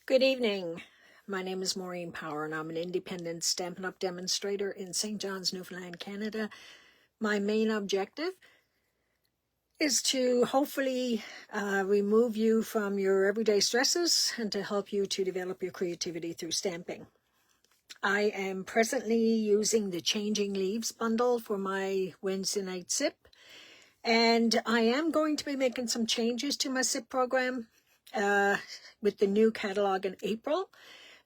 Good evening. My name is Maureen Power and I'm an independent Stampin' Up! Demonstrator in St. John's, Newfoundland, Canada. My main objective is to hopefully remove you from your everyday stresses and to help you to develop your creativity through stamping. I am presently using the Changing Leaves bundle for my Wednesday night SIP, and I am going to be making some changes to my SIP program with the new catalog in April.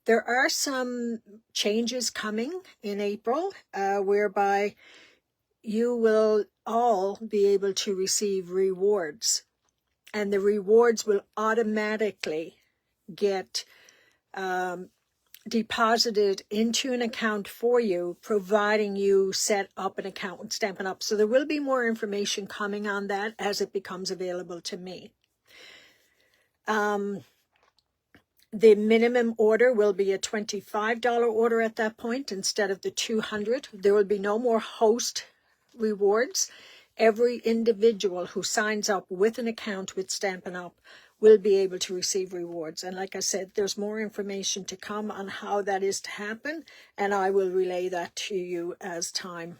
There are some changes coming in April whereby you will all be able to receive rewards, and the rewards will automatically get deposited into an account for you, providing you set up an account with Stampin' Up! So there will be more information coming on that as it becomes available to me. The minimum order will be a $25 order at that point instead of the $200. There will be no more host rewards. Every individual who signs up with an account with Stampin' Up! Will be able to receive rewards. And like I said, there's more information to come on how that is to happen, and I will relay that to you as time,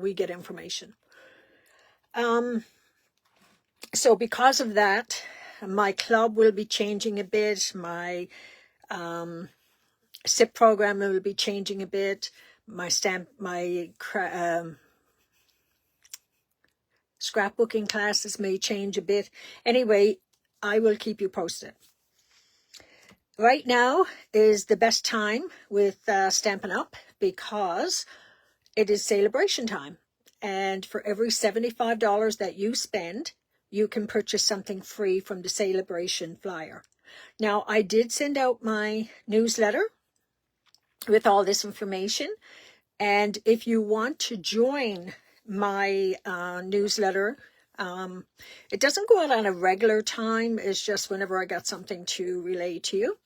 we get information. So because of that, my club will be changing a bit. My SIP program will be changing a bit. My scrapbooking classes may change a bit. Anyway, I will keep you posted. Right now is the best time with Stampin' Up! Because it is celebration time. And for every $75 that you spend, you can purchase something free from the celebration flyer. Now, I did send out my newsletter with all this information. And if you want to join my newsletter, it doesn't go out on a regular time. It's just whenever I got something to relay to you.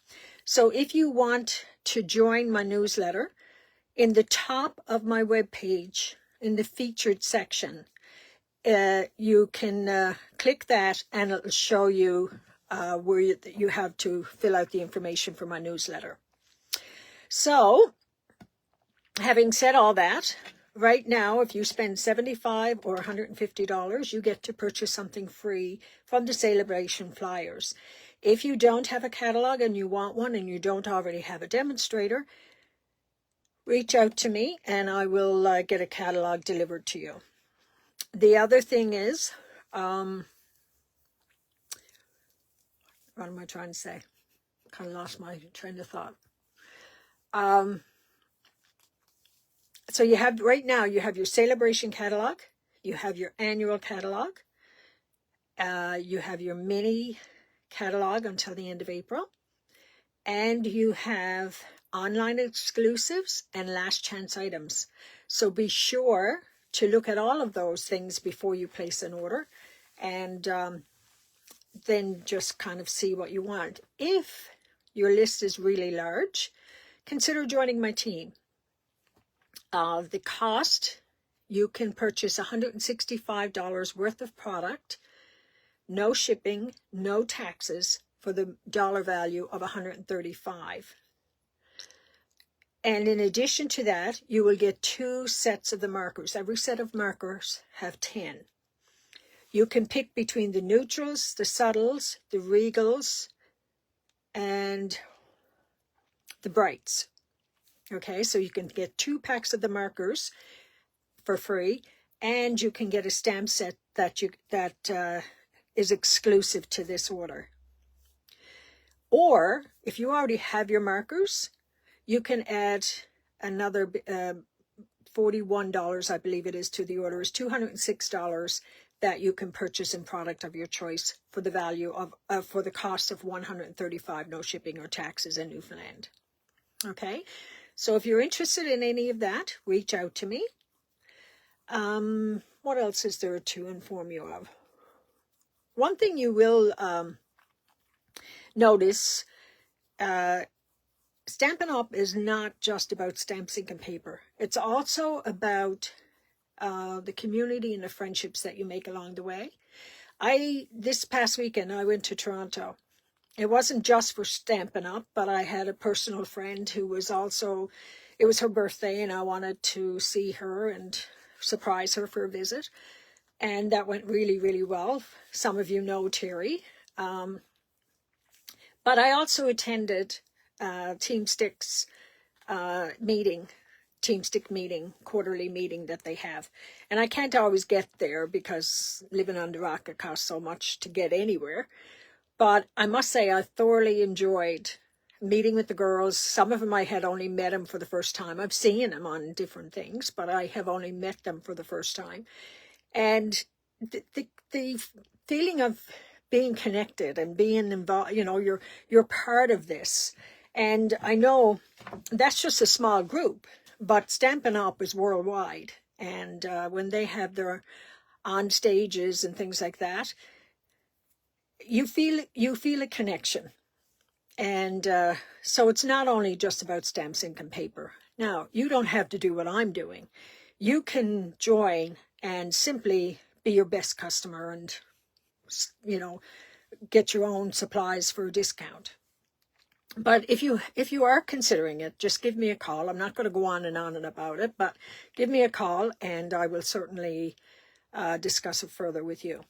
So if you want to join my newsletter, in the top of my webpage, in the featured section, you can click that and it'll show you where you have to fill out the information for my newsletter. So, having said all that, right now, if you spend $75 or $150, you get to purchase something free from the celebration flyers. If you don't have a catalog and you want one and you don't already have a demonstrator, reach out to me and I will get a catalog delivered to you. The other thing is, what am I trying to say? Kind of lost my train of thought. So you have, right now, you have your celebration catalog, you have your annual catalog, you have your mini catalog until the end of April, and you have online exclusives and last chance items. So be sure to look at all of those things before you place an order, and then just kind of see what you want. If your list is really large, consider joining my team. The cost, you can purchase $165 worth of product, no shipping, no taxes, for the dollar value of $135. And in addition to that, you will get 2 sets of the markers. Every set of markers have 10. You can pick between the neutrals, the subtles, the regals, and the brights. Okay, so you can get 2 packs of the markers for free, and you can get a stamp set that is exclusive to this order. Or if you already have your markers, you can add another $41, I believe it is, to the order. Is $206 that you can purchase in product of your choice for the value of for the cost of $135, no shipping or taxes in Newfoundland. Okay. So if you're interested in any of that, reach out to me. What else is there to inform you of? One thing you will notice, Stampin' Up! Is not just about stamps, ink, and paper. It's also about the community and the friendships that you make along the way. This past weekend, I went to Toronto, It wasn't just for Stampin' Up, but I had a personal friend who was also, it was her birthday and I wanted to see her and surprise her for a visit. And that went really, really well. Some of you know Terry. But I also attended Team Stick's meeting, Team Stick meeting, quarterly meeting that they have. And I can't always get there because living under rock, it costs so much to get anywhere. But I must say I thoroughly enjoyed meeting with the girls. Some of them I had only met them for the first time. I've seen them on different things, but I have only met them for the first time. And the feeling of being connected and being involved, you know, you're part of this. And I know that's just a small group, but Stampin' Up! Is worldwide. And when they have their on stages and things like that, you feel a connection. And so it's not only just about stamps, ink, and paper. Now, you don't have to do what I'm doing. You can join and simply be your best customer and, you know, get your own supplies for a discount. But if you are considering it, just give me a call. I'm not going to go on and about it, but give me a call and I will certainly discuss it further with you.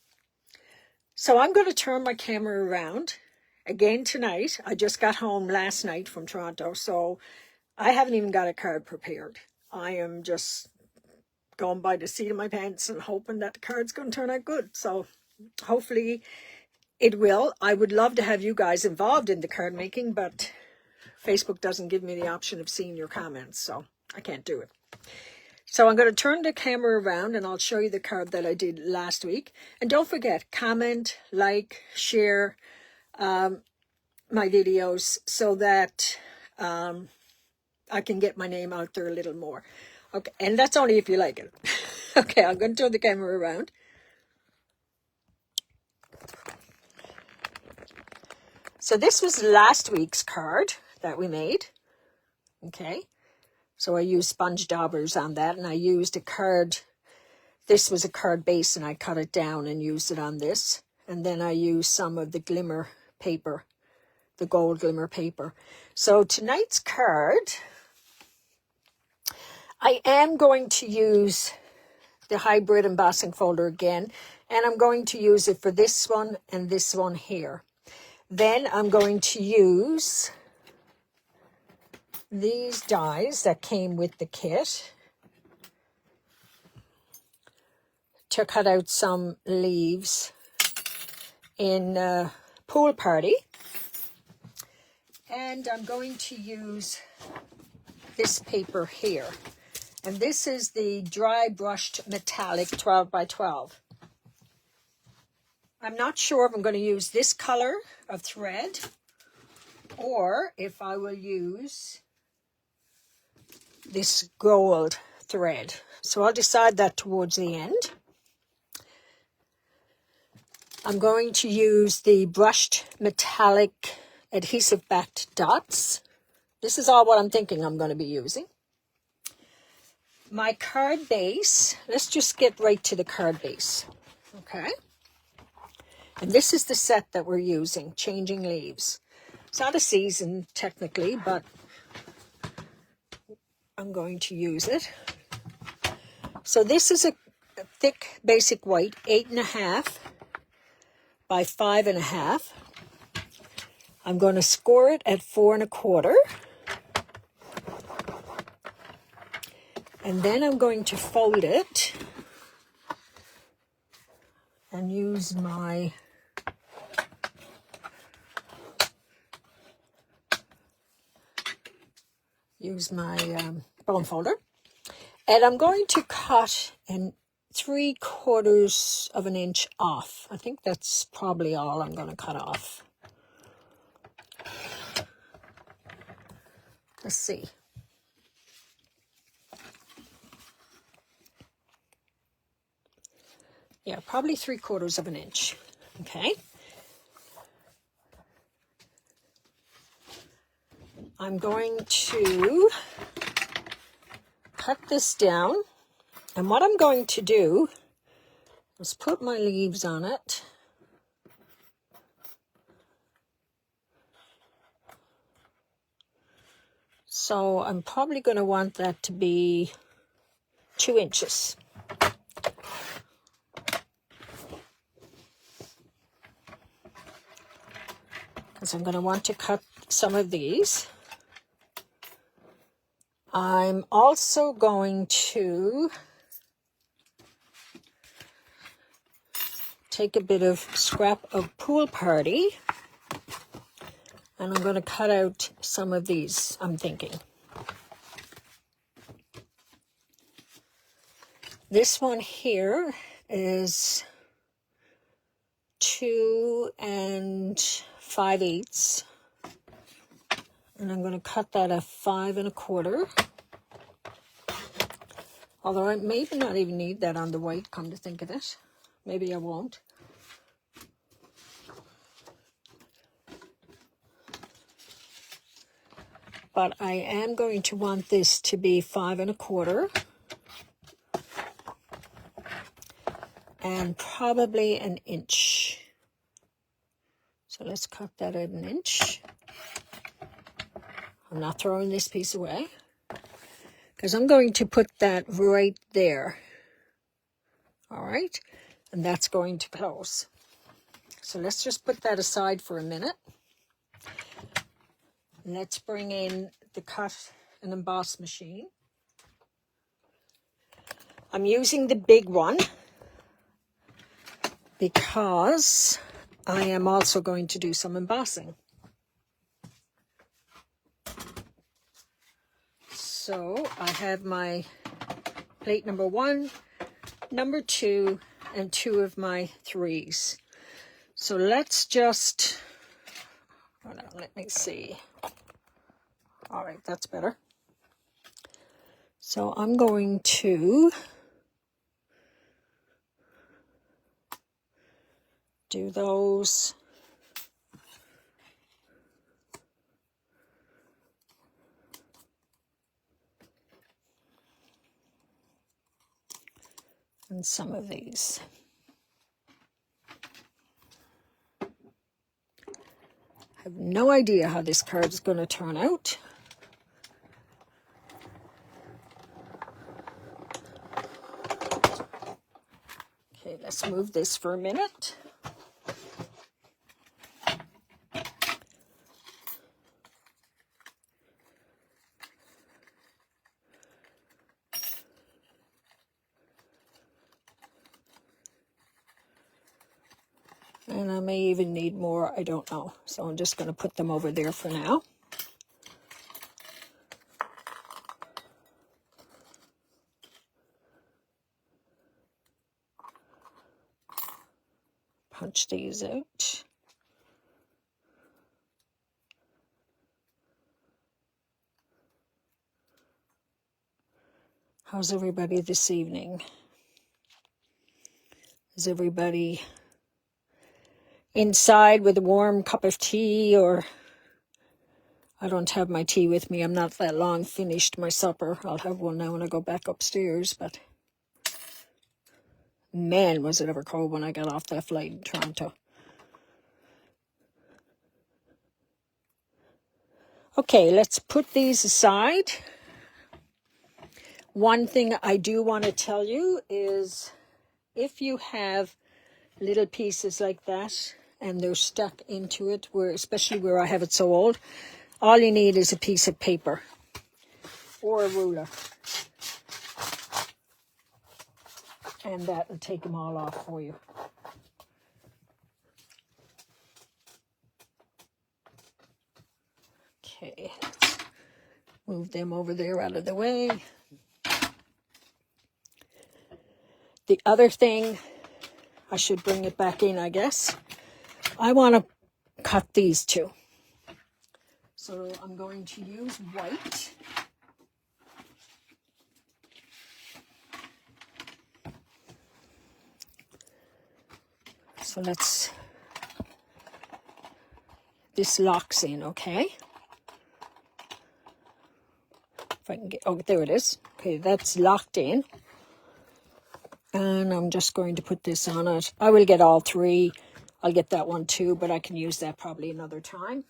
So I'm going to turn my camera around again tonight. I just got home last night from Toronto, so I haven't even got a card prepared. I am just going by the seat of my pants and hoping that the card's going to turn out good. So hopefully it will. I would love to have you guys involved in the card making, but Facebook doesn't give me the option of seeing your comments, so I can't do it. So I'm going to turn the camera around and I'll show you the card that I did last week. And don't forget, comment, like, share my videos so that I can get my name out there a little more. Okay, and that's only if you like it. Okay, I'm going to turn the camera around. So this was last week's card that we made. Okay. So I used sponge daubers on that, and I used a card. This was a card base, and I cut it down and used it on this. And then I used some of the glimmer paper, the gold glimmer paper. So tonight's card, I am going to use the hybrid embossing folder again, and I'm going to use it for this one and this one here. Then I'm going to use these dies that came with the kit to cut out some leaves in Pool Party. And I'm going to use this paper here. And this is the dry brushed metallic 12 by 12. I'm not sure if I'm going to use this color of thread or if I will use this gold thread. So I'll decide that towards the end. I'm going to use the brushed metallic adhesive backed dots. This is all what I'm thinking I'm going to be using. My card base, let's just get right to the card base. Okay. And this is the set that we're using, Changing Leaves. It's not a season technically, but I'm going to use it. So this is a thick basic white, 8.5 by 5.5. I'm going to score it at 4 1/4. And then I'm going to fold it and use my bone folder. And I'm going to cut in 3/4 of an inch off. I think that's probably all I'm going to cut off. Let's see. Yeah, probably 3/4 of an inch. Okay. I'm going to cut this down. And what I'm going to do is put my leaves on it. So I'm probably going to want that to be 2 inches. Because I'm going to want to cut some of these. I'm also going to take a bit of scrap of Pool Party, and I'm going to cut out some of these, I'm thinking. This one here is 2 5/8, and I'm going to cut that at 5 1/4. Although I maybe not even need that on the white, come to think of it. Maybe I won't. But I am going to want this to be 5 1/4. And probably 1 inch. So let's cut that at 1 inch. I'm not throwing this piece away, because I'm going to put that right there. All right, and that's going to close. So let's just put that aside for a minute. Let's bring in the cut and emboss machine. I'm using the big one because I am also going to do some embossing. So I have my plate number 1, number 2, and 2 of my 3s. So let's just, hold on, let me see. All right, that's better. So I'm going to do those. And some of these. I have no idea how this card is going to turn out. Okay, let's move this for a minute. And I may even need more, I don't know. So I'm just going to put them over there for now. Punch these out. How's everybody this evening? Is everybody inside with a warm cup of tea? Or I don't have my tea with me. I'm not that long finished my supper. I'll have one now when I go back upstairs. But man, was it ever cold when I got off that flight in Toronto. Okay, let's put these aside. One thing I do want to tell you is if you have little pieces like that and they're stuck into it, especially where I have it so old, all you need is a piece of paper or a ruler. And that will take them all off for you. Okay, let's move them over there out of the way. The other thing, I should bring it back in, I guess. I want to cut these two. So I'm going to use white. So this locks in, okay? If I can get, oh, there it is. Okay, that's locked in. And I'm just going to put this on it. I will get all 3. I'll get that one too, but I can use that probably another time.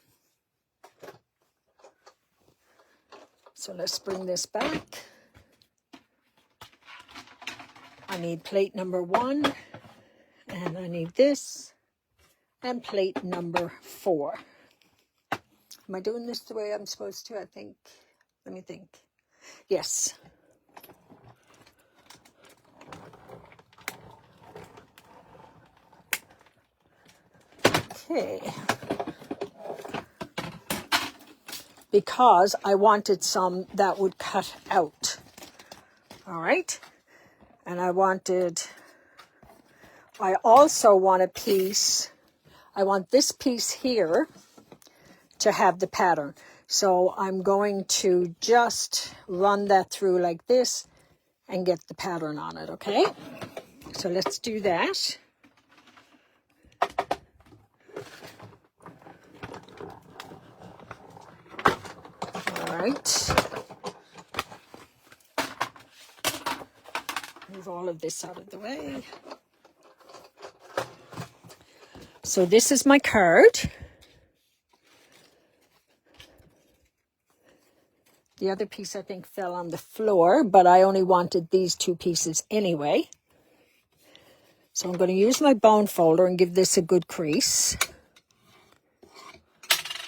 So let's bring this back. I need plate number 1, and I need this, and plate number 4. Am I doing this the way I'm supposed to? I think. Let me think. Yes. Okay. Because I wanted some that would cut out. All right. And I also want a piece, I want this piece here to have the pattern. So I'm going to just run that through like this and get the pattern on it, okay? So let's do that. All right. Move all of this out of the way. So this is my card. The other piece, I think, fell on the floor, but I only wanted these 2 pieces anyway. So I'm going to use my bone folder and give this a good crease.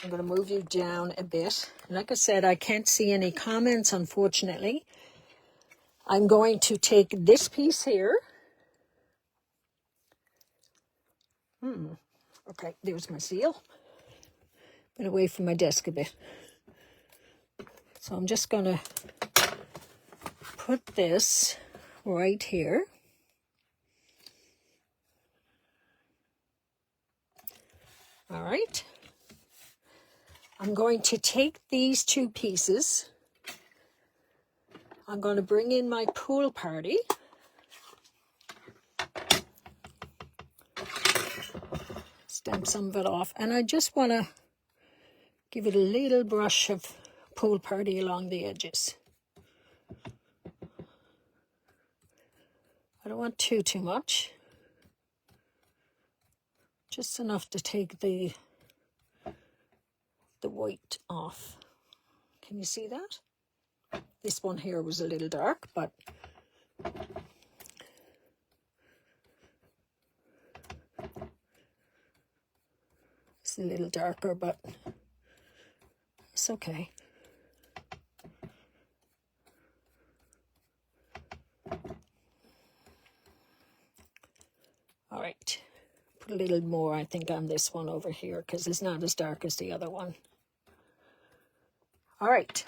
I'm going to move you down a bit. Like I said, I can't see any comments, unfortunately. I'm going to take this piece here. Okay, there's my seal. Been away from my desk a bit. So I'm just going to put this right here. All right. I'm going to take these 2 pieces. I'm going to bring in my pool party. Stamp some of it off. And I just want to give it a little brush of pool party along the edges. I don't want too much. Just enough to take the white off. Can you see that? This one here was a little dark, but it's a little darker, but it's okay. All right. Put a little more, I think, on this one over here because it's not as dark as the other one. All right.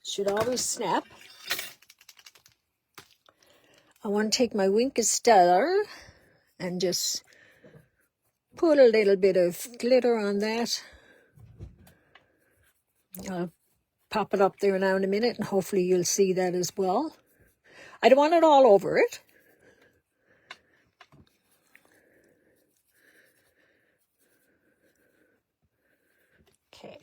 Should always snap. I want to take my Wink Stellar and just put a little bit of glitter on that. I'll pop it up there now in a minute and hopefully you'll see that as well. I don't want it all over it. Okay.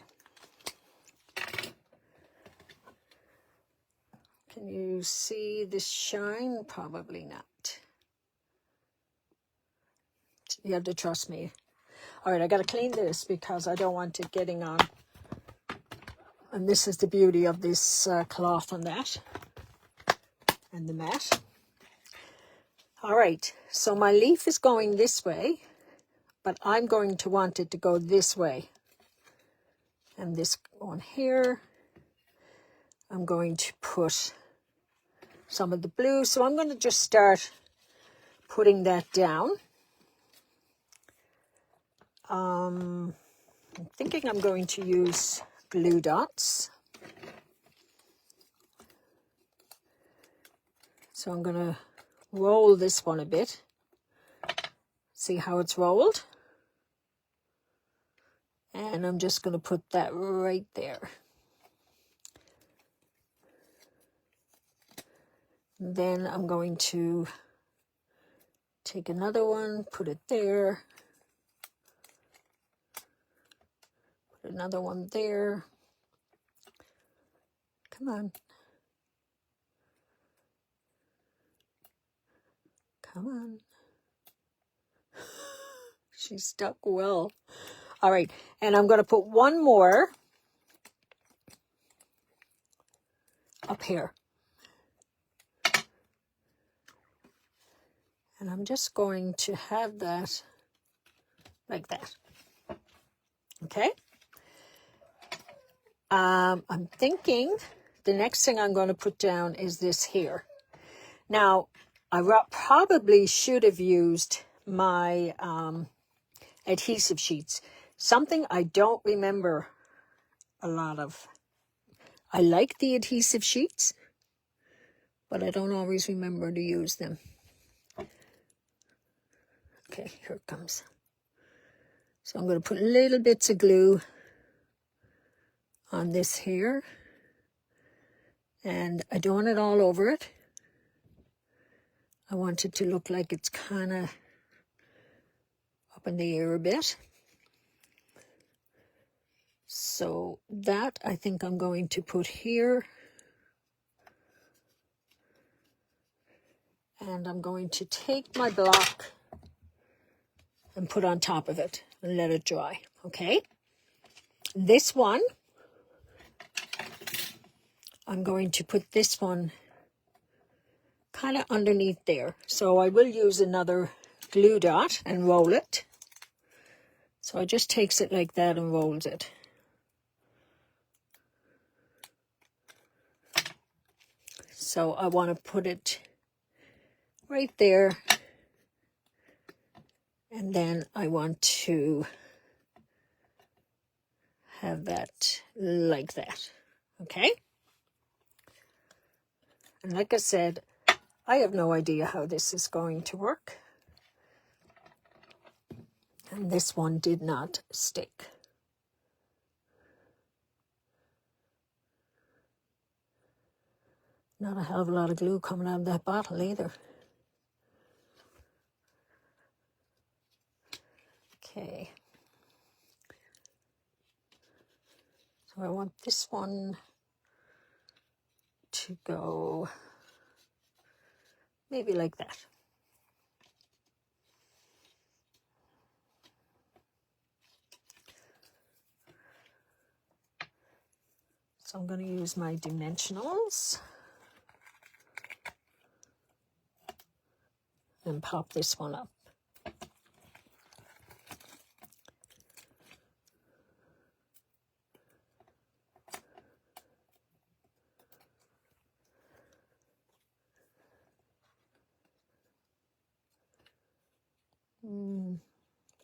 Can you see this shine? Probably not. You have to trust me. All right, I got to clean this because I don't want it getting on. And this is the beauty of this cloth on that and the mat. All right, so my leaf is going this way, but I'm going to want it to go this way. And this one here, I'm going to put some of the blue. So I'm going to just start putting that down. I'm thinking I'm going to use glue dots. So I'm going to roll this one a bit. See how it's rolled? And I'm just going to put that right there. Then I'm going to take another one, put it there. Put another one there. Come on. Come on. She's stuck well. All right, and I'm going to put one more up here. And I'm just going to have that like that. Okay. I'm thinking the next thing I'm going to put down is this here. Now, I probably should have used my adhesive sheets. Something I don't remember a lot of. I like the adhesive sheets, but I don't always remember to use them. Okay, here it comes. So I'm going to put little bits of glue on this here. And I don't want it all over it. I want it to look like it's kind of up in the air a bit. So that I think I'm going to put here. And I'm going to take my block and put on top of it and let it dry. Okay. This one, I'm going to put this one kind of underneath there. So I will use another glue dot and roll it. So I just takes it like that and rolls it. So I want to put it right there. And then I want to have that like that. Okay? And like I said, I have no idea how this is going to work. And this one did not stick. Not a hell of a lot of glue coming out of that bottle either. Okay. So I want this one to go maybe like that. So I'm going to use my dimensionals and pop this one up.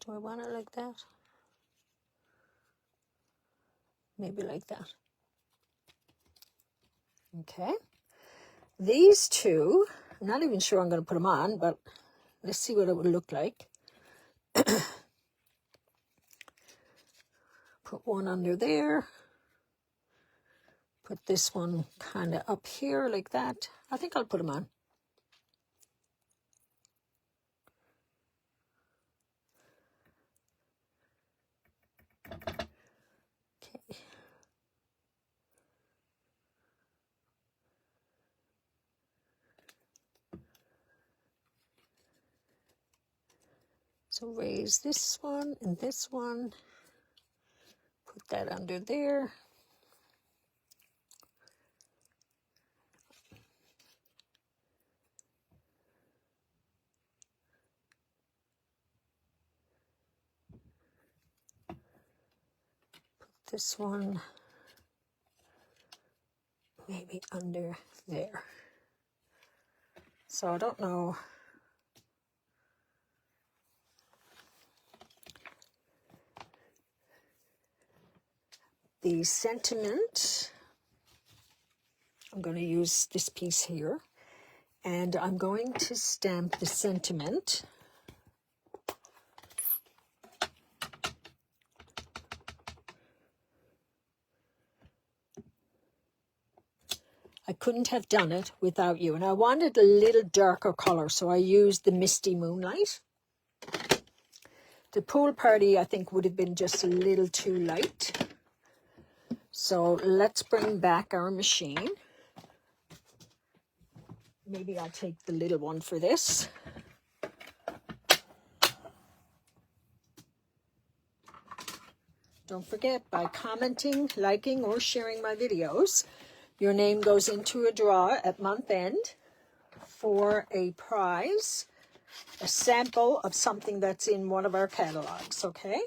Do I want it like that? Maybe like that. Okay. These two, I'm not even sure I'm going to put them on, but let's see what it would look like. Put one under there. Put this one kind of up here like that. I think I'll put them on. Okay. So raise this one and this one. Put that under there. Put this one maybe under there. So I don't know. The sentiment, I'm going to use this piece here, and I'm going to stamp the sentiment. I couldn't have done it without you, and I wanted a little darker color, so I used the Misty Moonlight. The Pool Party, I think, would have been just a little too light. So let's bring back our machine. Maybe I'll take the little one for this. don't forget, by commenting, liking, or sharing my videos, your name goes into a draw at month end for a prize, a sample of something that's in one of our catalogs, okay?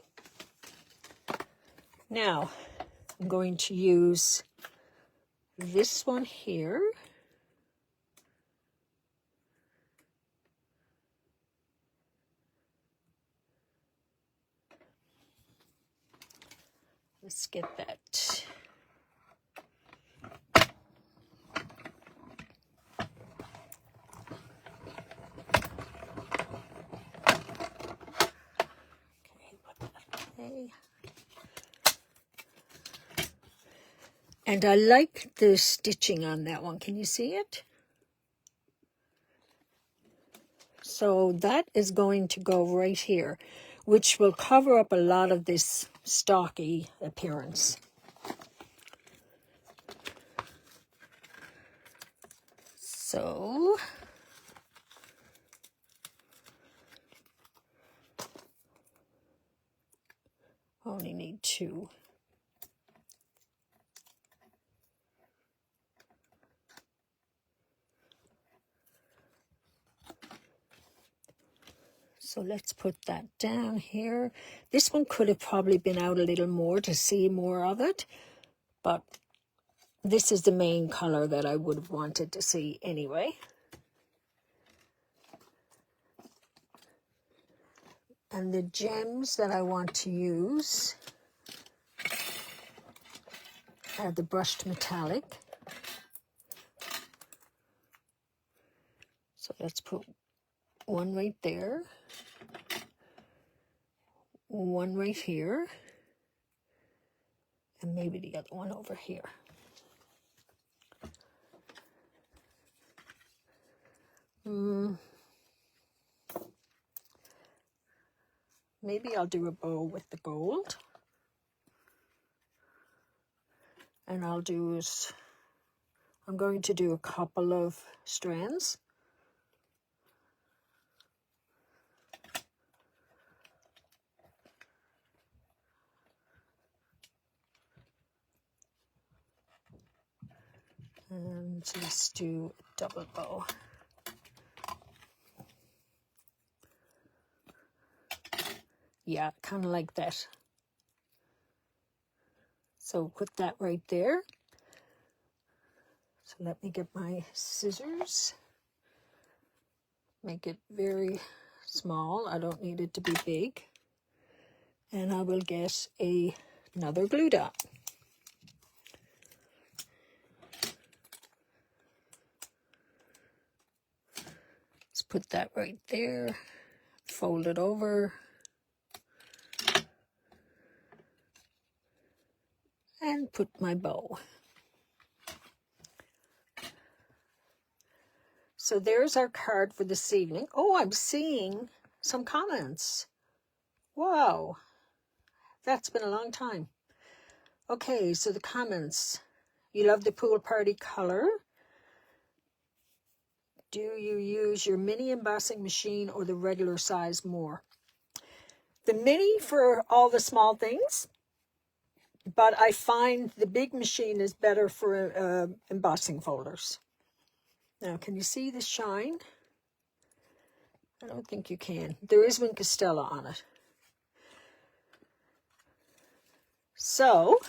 Now, I'm going to use this one here. Let's get that. Okay, put that away. And I like the stitching on that one. Can you see it? So that is going to go right here, which will cover up a lot of this stocky appearance. So only need 2. So let's put that down here. This one could have probably been out a little more to see more of it, but this is the main color that I would have wanted to see anyway. And the gems that I want to use are the brushed metallic. So let's put one right there, one right here, and maybe the other one over here. Maybe I'll do a bow with the gold. And I'm going to do a couple of strands. And let's do a double bow. Yeah, kind of like that. So put that right there. So let me get my scissors. Make it very small. I don't need it to be big. And I will get another glue dot. Let's put that right there. Fold it over. And put my bow. So there's our card for this evening. Oh, I'm seeing some comments. Wow, that's been a long time. Okay, so the comments. You love the pool party color. Do you use your mini embossing machine or the regular size more? The mini for all the small things, but I find the big machine is better for embossing folders. Now, can you see the shine? I don't think you can. There is Wink Stella on it. So,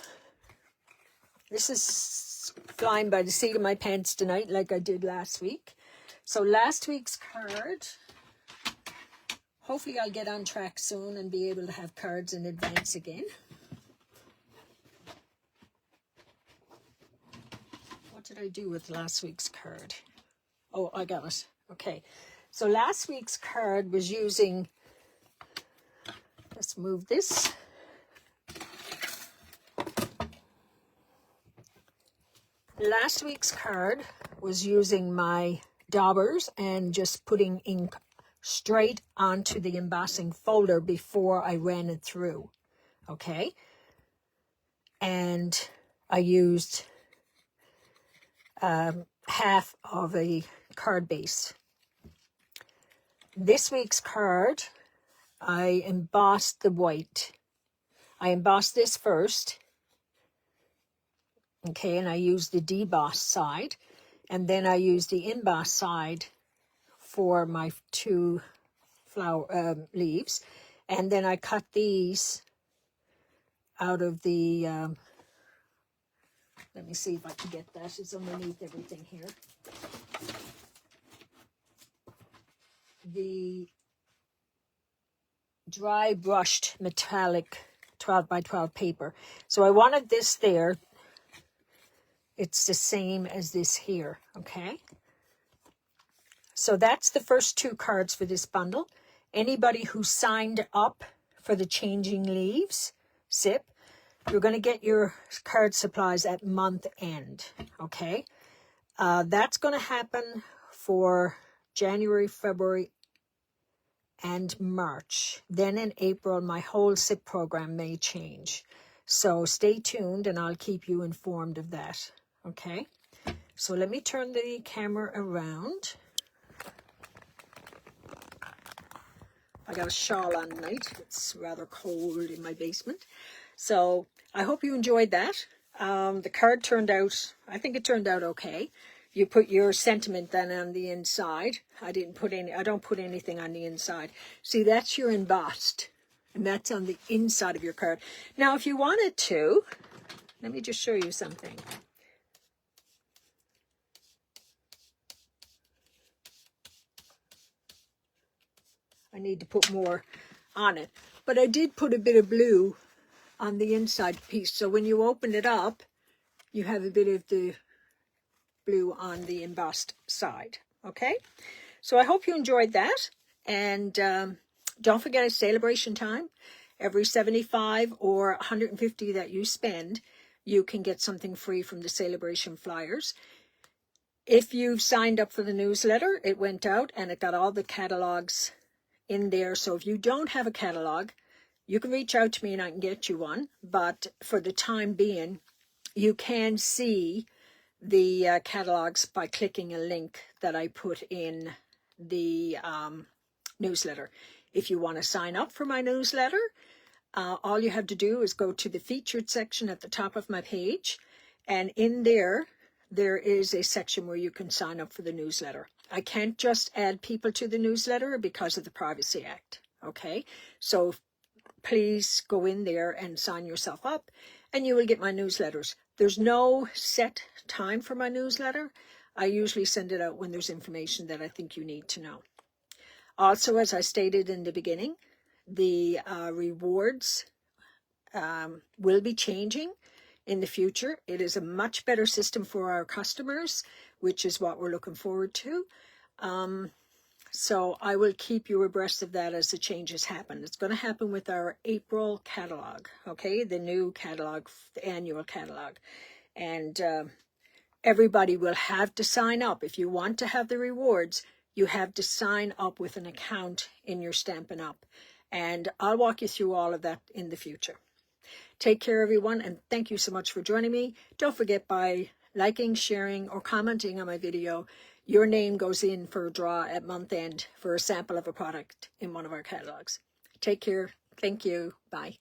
this is flying by the seat of my pants tonight like I did last week. So last week's card, hopefully I'll get on track soon and be able to have cards in advance again. What did I do with last week's card? Oh, I got it. Okay. So last week's card was using, let's move this. Last week's card was using my daubers and just putting ink straight onto the embossing folder before I ran it through. Okay. And I used half of a card base. This week's card, I embossed the white. I emboss this first, okay, and I use the deboss side, and then I use the emboss side for my 2 flower leaves, and then I cut these out of the, let me see if I can get that, it's underneath everything here. The dry brushed metallic 12 by 12 paper. So I wanted this there. It's the same as this here, okay? So that's the first 2 cards for this bundle. Anybody who signed up for the Changing Leaves SIP, you're going to get your card supplies at month end, okay? That's going to happen for January, February, and March. Then in April, my whole SIP program may change. So stay tuned and I'll keep you informed of that, okay? So let me turn the camera around. I got a shawl on tonight. It's rather cold in my basement. So I hope you enjoyed that. The card turned out, I think it turned out okay. You put your sentiment then on the inside. I don't put anything on the inside. See, that's your embossed, and that's on the inside of your card. Now, if you wanted to, let me just show you something. I need to put more on it, but I did put a bit of blue on the inside piece. So when you open it up, you have a bit of the blue on the embossed side, okay? So I hope you enjoyed that, and don't forget it's celebration time. Every 75 or 150 that you spend, you can get something free from the celebration flyers. If you've signed up for the newsletter, it went out and it got all the catalogs in there. So if you don't have a catalog, you can reach out to me and I can get you one. But for the time being, you can see the catalogs by clicking a link that I put in the newsletter. If you want to sign up for my newsletter, all you have to do is go to the featured section at the top of my page, and in there is a section where you can sign up for the newsletter. I can't just add people to the newsletter because of the Privacy Act, okay? So please go in there and sign yourself up, and you will get my newsletters. There's no set time for my newsletter. I usually send it out when there's information that I think you need to know. Also, as I stated in the beginning, the rewards will be changing in the future. It is a much better system for our customers, which is what we're looking forward to. So I will keep you abreast of that as the changes happen. It's going to happen with our April catalog, okay? The new catalog, the annual catalog. And everybody will have to sign up. If you want to have the rewards, you have to sign up with an account in your Stampin' Up. And I'll walk you through all of that in the future. Take care, everyone, and thank you so much for joining me. Don't forget, by liking, sharing, or commenting on my video, your name goes in for a draw at month end for a sample of a product in one of our catalogs. Take care. Thank you. Bye.